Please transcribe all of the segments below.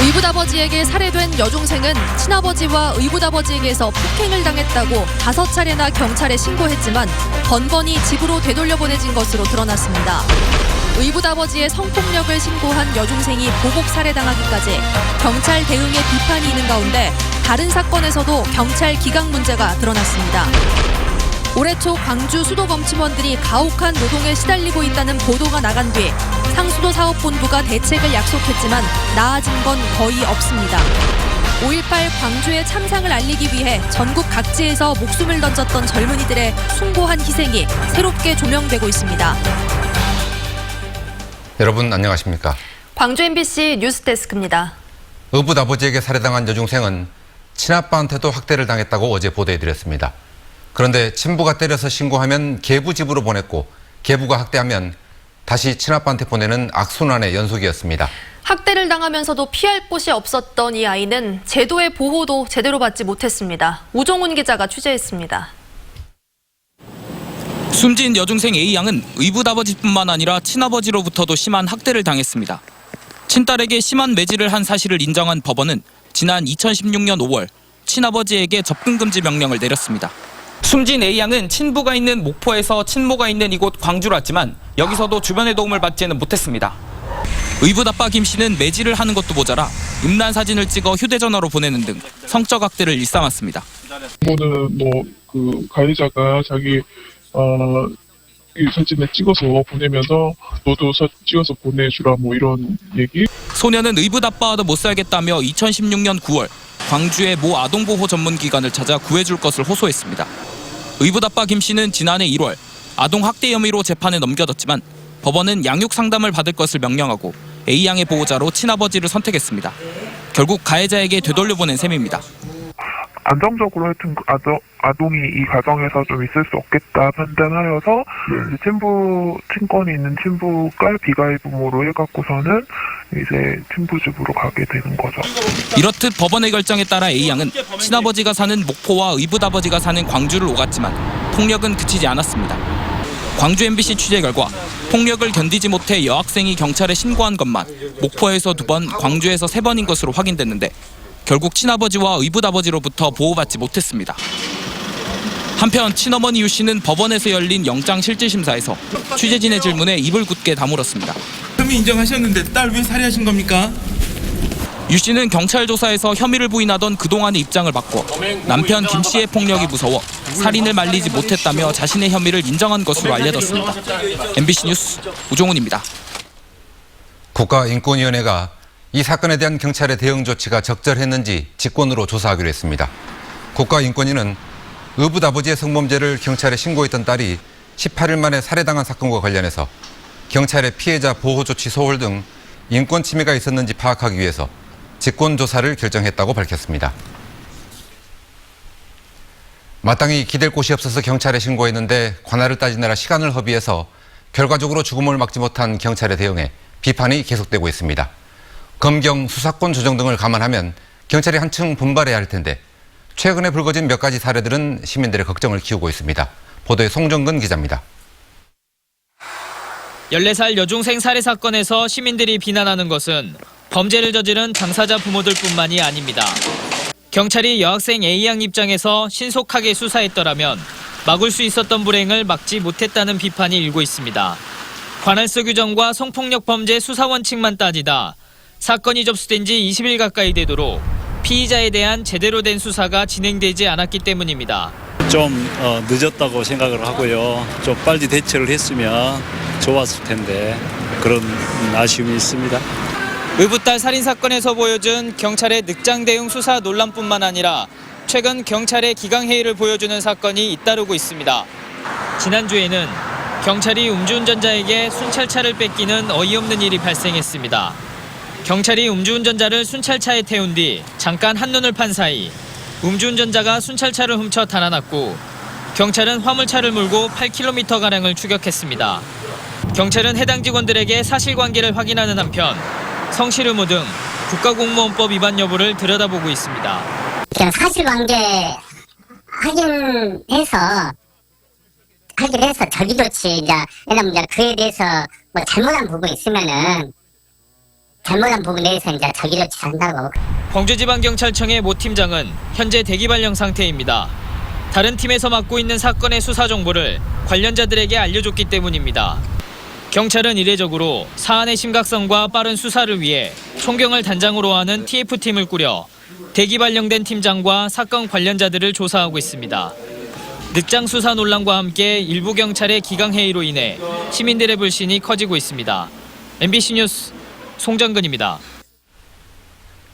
의붓아버지에게 살해된 여중생은 친아버지와 의붓아버지에게서 폭행을 당했다고 5차례나 경찰에 신고했지만 번번이 집으로 되돌려보내진 것으로 드러났습니다. 의붓아버지의 성폭력을 신고한 여중생이 보복 살해당하기까지 경찰 대응에 비판이 있는 가운데 다른 사건에서도 경찰 기강 문제가 드러났습니다. 올해 초 광주 수도검침원들이 가혹한 노동에 시달리고 있다는 보도가 나간 뒤 상수도 사업본부가 대책을 약속했지만 나아진 건 거의 없습니다. 5.18 광주의 참상을 알리기 위해 전국 각지에서 목숨을 던졌던 젊은이들의 숭고한 희생이 새롭게 조명되고 있습니다. 여러분 안녕하십니까? 광주 MBC 뉴스데스크입니다. 의붓아버지에게 살해당한 여중생은 친아빠한테도 학대를 당했다고 어제 보도해드렸습니다. 그런데 친부가 때려서 신고하면 계부 집으로 보냈고 계부가 학대하면 다시 친아빠한테 보내는 악순환의 연속이었습니다. 학대를 당하면서도 피할 곳이 없었던 이 아이는 제도의 보호도 제대로 받지 못했습니다. 우종훈 기자가 취재했습니다. 숨진 여중생 A양은 의붓아버지뿐만 아니라 친아버지로부터도 심한 학대를 당했습니다. 친딸에게 심한 매질을 한 사실을 인정한 법원은 지난 2016년 5월 친아버지에게 접근금지 명령을 내렸습니다. 숨진 A양은 친부가 있는 목포에서 친모가 있는 이곳 광주로 왔지만 여기서도 주변의 도움을 받지는 못했습니다. 의붓아빠 김 씨는 매질을 하는 것도 모자라 음란 사진을 찍어 휴대전화로 보내는 등 성적 학대를 일삼았습니다. 이거는 그 가해자가 자기 이 사진을 찍어서 보내면서 너도 찍어서 보내주라 이런 얘기. 소녀는 의붓아빠와도 못 살겠다며 2016년 9월 광주의 모 아동보호 전문기관을 찾아 구해줄 것을 호소했습니다. 의붓아빠 김 씨는 지난해 1월 아동학대 혐의로 재판에 넘겨졌지만 법원은 양육 상담을 받을 것을 명령하고 A양의 보호자로 친아버지를 선택했습니다. 결국 가해자에게 되돌려보낸 셈입니다. 안정적으로 하여튼 아동이 이 가정에서 좀 있을 수 없겠다 판단하여서 이제 친권이 있는 친부가 비가해 부모로 해갖고서는 이제 친부 집으로 가게 되는 거죠. 이렇듯 법원의 결정에 따라 A양은 친아버지가 사는 목포와 의붓아버지가 사는 광주를 오갔지만 폭력은 그치지 않았습니다. 광주 MBC 취재 결과 폭력을 견디지 못해 여학생이 경찰에 신고한 것만 목포에서 2번, 광주에서 3번인 것으로 확인됐는데 결국 친아버지와 의붓아버지로부터 보호받지 못했습니다. 한편 친어머니 유 씨는 법원에서 열린 영장실질심사에서 취재진의 질문에 입을 굳게 다물었습니다. 혐의 인정하셨는데 딸 왜 살해하신 겁니까? 유 씨는 경찰 조사에서 혐의를 부인하던 그동안의 입장을 바꿔 남편 김 씨의 폭력이 무서워 살인을 말리지 못했다며 자신의 혐의를 인정한 것으로 알려졌습니다. MBC 뉴스 우종훈입니다. 국가인권위원회가 이 사건에 대한 경찰의 대응 조치가 적절했는지 직권으로 조사하기로 했습니다. 국가인권위는 의붓아버지의 성범죄를 경찰에 신고했던 딸이 18일 만에 살해당한 사건과 관련해서 경찰의 피해자 보호조치 소홀 등 인권 침해가 있었는지 파악하기 위해서 직권조사를 결정했다고 밝혔습니다. 마땅히 기댈 곳이 없어서 경찰에 신고했는데 관할을 따지느라 시간을 허비해서 결과적으로 죽음을 막지 못한 경찰의 대응에 비판이 계속되고 있습니다. 검경 수사권 조정 등을 감안하면 경찰이 한층 분발해야 할 텐데 최근에 불거진 몇 가지 사례들은 시민들의 걱정을 키우고 있습니다. 보도에 송정근 기자입니다. 14살 여중생 살해 사건에서 시민들이 비난하는 것은 범죄를 저지른 당사자 부모들뿐만이 아닙니다. 경찰이 여학생 A양 입장에서 신속하게 수사했더라면 막을 수 있었던 불행을 막지 못했다는 비판이 일고 있습니다. 관할서 규정과 성폭력 범죄 수사 원칙만 따지다 사건이 접수된 지 20일 가까이 되도록 피의자에 대한 제대로 된 수사가 진행되지 않았기 때문입니다. 좀 늦었다고 생각을 하고요. 좀 빨리 대처를 했으면 좋았을 텐데 그런 아쉬움이 있습니다. 의붓딸 살인 사건에서 보여준 경찰의 늑장 대응 수사 논란뿐만 아니라 최근 경찰의 기강회의를 보여주는 사건이 잇따르고 있습니다. 지난주에는 경찰이 음주운전자에게 순찰차를 뺏기는 어이없는 일이 발생했습니다. 경찰이 음주운전자를 순찰차에 태운 뒤 잠깐 한눈을 판 사이 음주운전자가 순찰차를 훔쳐 달아났고 경찰은 화물차를 몰고 8km가량을 추격했습니다. 경찰은 해당 직원들에게 사실관계를 확인하는 한편 성실의무 등 국가공무원법 위반 여부를 들여다보고 있습니다. 사실관계 확인해서 저기 좋지. 왜냐면 그에 대해서 잘못한 부분이 있으면은 잘못한 부분에서 이제 자기를 찾는다고. 광주지방경찰청의 모 팀장은 현재 대기발령 상태입니다. 다른 팀에서 맡고 있는 사건의 수사 정보를 관련자들에게 알려줬기 때문입니다. 경찰은 이례적으로 사안의 심각성과 빠른 수사를 위해 총경을 단장으로 하는 TF팀을 꾸려 대기발령된 팀장과 사건 관련자들을 조사하고 있습니다. 늑장 수사 논란과 함께 일부 경찰의 기강회의로 인해 시민들의 불신이 커지고 있습니다. MBC 뉴스 송정근입니다.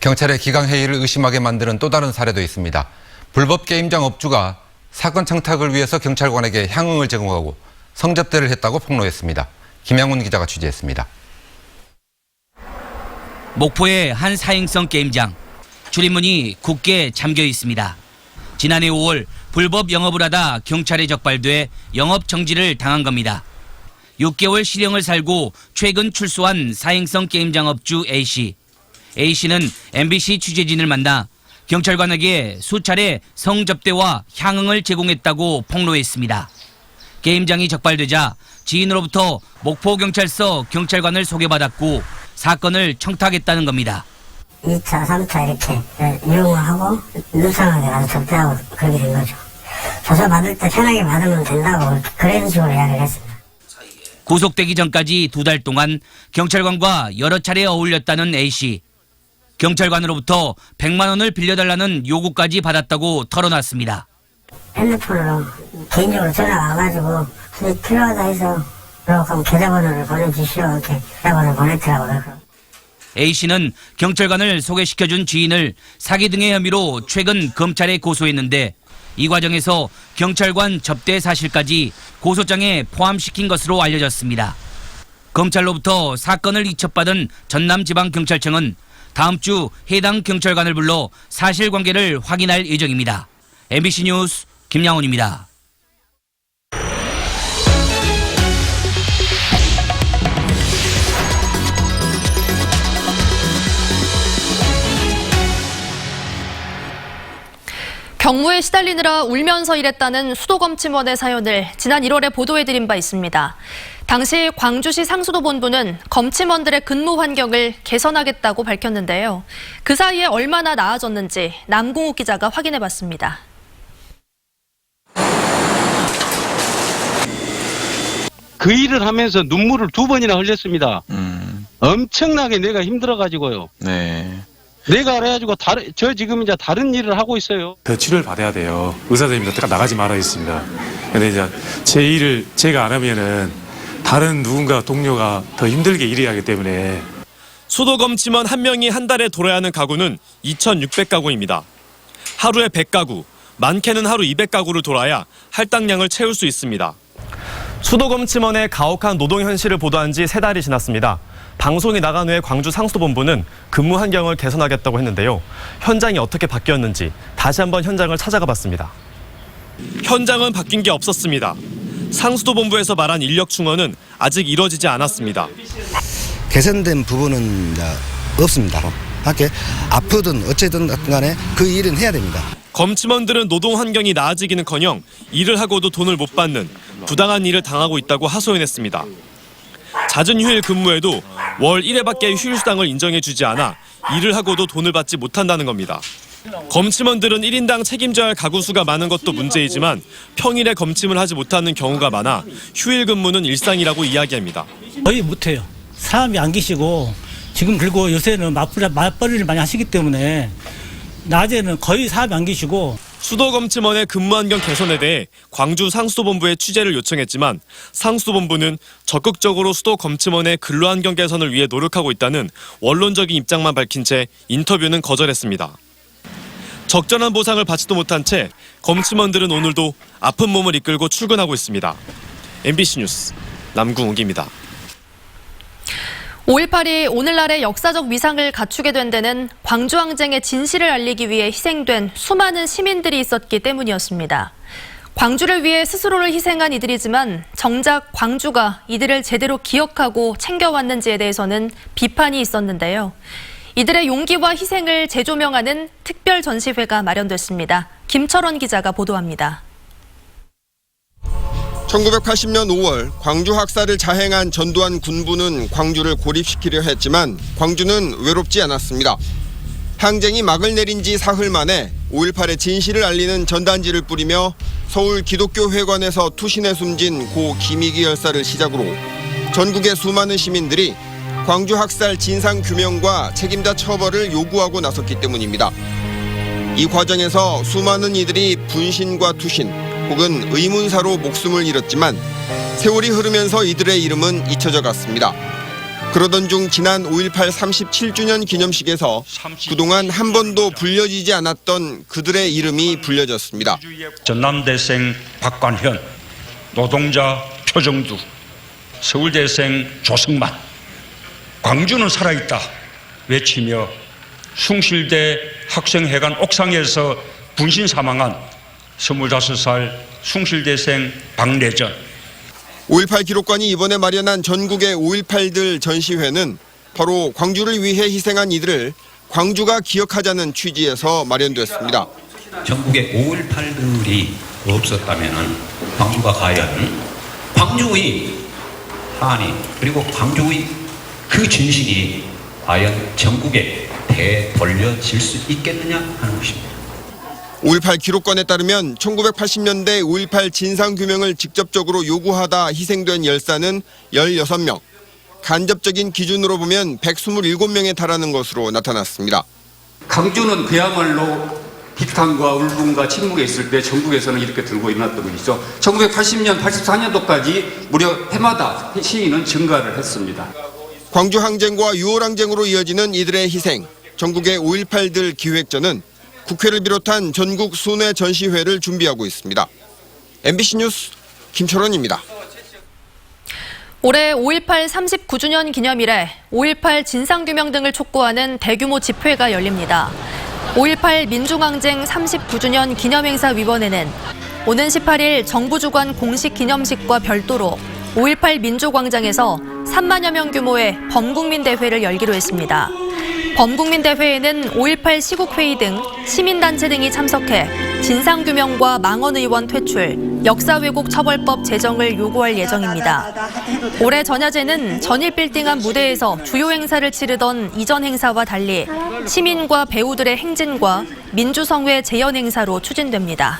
경찰의 기강회의를 의심하게 만드는 또 다른 사례도 있습니다. 불법 게임장 업주가 사건 청탁을 위해서 경찰관에게 향응을 제공하고 성접대를 했다고 폭로했습니다. 김양훈 기자가 취재했습니다. 목포의 한 사행성 게임장. 출입문이 굳게 잠겨 있습니다. 지난해 5월 불법 영업을 하다 경찰에 적발돼 영업 정지를 당한 겁니다. 6개월 실형을 살고 최근 출소한 사행성 게임장 업주 A씨. A씨는 MBC 취재진을 만나 경찰관에게 수차례 성접대와 향응을 제공했다고 폭로했습니다. 게임장이 적발되자 지인으로부터 목포경찰서 경찰관을 소개받았고 사건을 청탁했다는 겁니다. 2차, 3차 이렇게 이용을 하고 누상하게 가서 접대하고 그렇게 된 거죠. 조사 받을 때 편하게 받으면 된다고 그런 식으로 이야기를 했습니다. 구속되기 전까지 2달 동안 경찰관과 여러 차례 어울렸다는 A씨. 경찰관으로부터 100만 원을 빌려달라는 요구까지 받았다고 털어놨습니다. 핸드폰으로 개인적으로 전화가 와가지고 필요하다 해서 그럼 계좌번호를 보내주시오 이렇게 계좌번호를 보냈더라고요. A씨는 경찰관을 소개시켜준 지인을 사기 등의 혐의로 최근 검찰에 고소했는데 이 과정에서 경찰관 접대 사실까지 고소장에 포함시킨 것으로 알려졌습니다. 검찰로부터 사건을 이첩받은 전남지방경찰청은 다음 주 해당 경찰관을 불러 사실관계를 확인할 예정입니다. MBC 뉴스 김양훈입니다. 경무에 시달리느라 울면서 일했다는 수도검침원의 사연을 지난 1월에 보도해드린 바 있습니다. 당시 광주시 상수도 본부는 검침원들의 근무 환경을 개선하겠다고 밝혔는데요. 그 사이에 얼마나 나아졌는지 남궁욱 기자가 확인해봤습니다. 그 일을 하면서 눈물을 2번이나 흘렸습니다. 엄청나게 내가 힘들어가지고요. 네. 내가 그래가지고 저 지금 이제 다른 일을 하고 있어요. 더 치료를 받아야 돼요. 의사선생님도 나가지 말아 있습니다. 근데 이제 제 일을 제가 안 하면은 다른 누군가 동료가 더 힘들게 일해야 하기 때문에. 수도검침원 한 명이 한 달에 돌아야 하는 가구는 2,600가구입니다. 하루에 100가구, 많게는 하루 200가구를 돌아야 할당량을 채울 수 있습니다. 수도검침원의 가혹한 노동 현실을 보도한 지 3달이 지났습니다. 방송이 나간 후에 광주 상수도본부는 근무 환경을 개선하겠다고 했는데요. 현장이 어떻게 바뀌었는지 다시 한번 현장을 찾아가 봤습니다. 현장은 바뀐 게 없었습니다. 상수도본부에서 말한 인력 충원은 아직 이뤄지지 않았습니다. 개선된 부분은 없습니다. 밖에 아프든 어쨌든 간에 그 일은 해야 됩니다. 검침원들은 노동 환경이 나아지기는커녕 일을 하고도 돈을 못 받는 부당한 일을 당하고 있다고 하소연했습니다. 잦은 휴일 근무에도 월 1회밖에 휴일수당을 인정해주지 않아 일을 하고도 돈을 받지 못한다는 겁니다. 검침원들은 1인당 책임져야 할 가구 수가 많은 것도 문제이지만 평일에 검침을 하지 못하는 경우가 많아 휴일 근무는 일상이라고 이야기합니다. 거의 못해요. 사람이 안 계시고 지금 그리고 요새는 맞벌이를 많이 하시기 때문에 낮에는 거의 사람이 안 계시고. 수도검침원의 근무 환경 개선에 대해 광주 상수도본부에 취재를 요청했지만 상수도본부는 적극적으로 수도검침원의 근로환경 개선을 위해 노력하고 있다는 원론적인 입장만 밝힌 채 인터뷰는 거절했습니다. 적절한 보상을 받지도 못한 채 검침원들은 오늘도 아픈 몸을 이끌고 출근하고 있습니다. MBC 뉴스 남궁욱입니다. 5.18이 오늘날의 역사적 위상을 갖추게 된 데는 광주항쟁의 진실을 알리기 위해 희생된 수많은 시민들이 있었기 때문이었습니다. 광주를 위해 스스로를 희생한 이들이지만 정작 광주가 이들을 제대로 기억하고 챙겨왔는지에 대해서는 비판이 있었는데요. 이들의 용기와 희생을 재조명하는 특별 전시회가 마련됐습니다. 김철원 기자가 보도합니다. 1980년 5월 광주 학살을 자행한 전두환 군부는 광주를 고립시키려 했지만 광주는 외롭지 않았습니다. 항쟁이 막을 내린 지 사흘 만에 5.18의 진실을 알리는 전단지를 뿌리며 서울 기독교회관에서 투신해 숨진 고 김익의 열사를 시작으로 전국의 수많은 시민들이 광주 학살 진상규명과 책임자 처벌을 요구하고 나섰기 때문입니다. 이 과정에서 수많은 이들이 분신과 투신 혹은 의문사로 목숨을 잃었지만 세월이 흐르면서 이들의 이름은 잊혀져 갔습니다. 그러던 중 지난 5.18 37주년 기념식에서 그동안 한 번도 불려지지 않았던 그들의 이름이 불려졌습니다. 전남대생 박관현, 노동자 표정두, 서울대생 조승만, 광주는 살아있다 외치며 숭실대 학생회관 옥상에서 분신 사망한 25살 숭실대생 박래전. 5.18 기록관이 이번에 마련한 전국의 5.18들 전시회는 바로 광주를 위해 희생한 이들을 광주가 기억하자는 취지에서 마련됐습니다. 전국의 5.18들이 없었다면 광주가 과연 광주의 한이 그리고 광주의 그 진실이 과연 전국에 되돌려질 수 있겠느냐 하는 것입니다. 5.18 기록관에 따르면 1980년대 5.18 진상규명을 직접적으로 요구하다 희생된 열사는 16명, 간접적인 기준으로 보면 127명에 달하는 것으로 나타났습니다. 광주는 그야말로 비탄과 울분과 침묵에 있을 때 전국에서는 이렇게 들고 일어났던 것이죠. 1980년, 84년도까지 무려 해마다 시위는 증가를 했습니다. 광주 항쟁과 6월 항쟁으로 이어지는 이들의 희생, 전국의 5.18들 기획전은 국회를 비롯한 전국 순회 전시회를 준비하고 있습니다. MBC 뉴스 김철원입니다. 올해 5.18 39주년 기념일에 5.18 진상규명 등을 촉구하는 대규모 집회가 열립니다. 5.18 민중항쟁 39주년 기념행사위원회는 오는 18일 정부 주관 공식 기념식과 별도로 5.18 민주광장에서 3만여 명 규모의 범국민대회를 열기로 했습니다. 범국민대회에는 5.18 시국회의 등 시민단체 등이 참석해 진상규명과 망언의원 퇴출, 역사왜곡 처벌법 제정을 요구할 예정입니다. 올해 전야제는 전일 빌딩 무대에서 주요 행사를 치르던 이전 행사와 달리 시민과 배우들의 행진과 민주성회 재연 행사로 추진됩니다.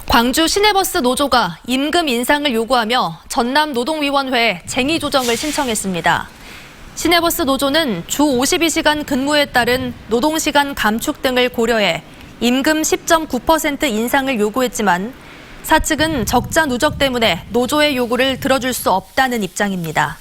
광주 시내버스 노조가 임금 인상을 요구하며 전남노동위원회에 쟁의 조정을 신청했습니다. 시내버스 노조는 주 52시간 근무에 따른 노동시간 감축 등을 고려해 임금 10.9% 인상을 요구했지만 사측은 적자 누적 때문에 노조의 요구를 들어줄 수 없다는 입장입니다.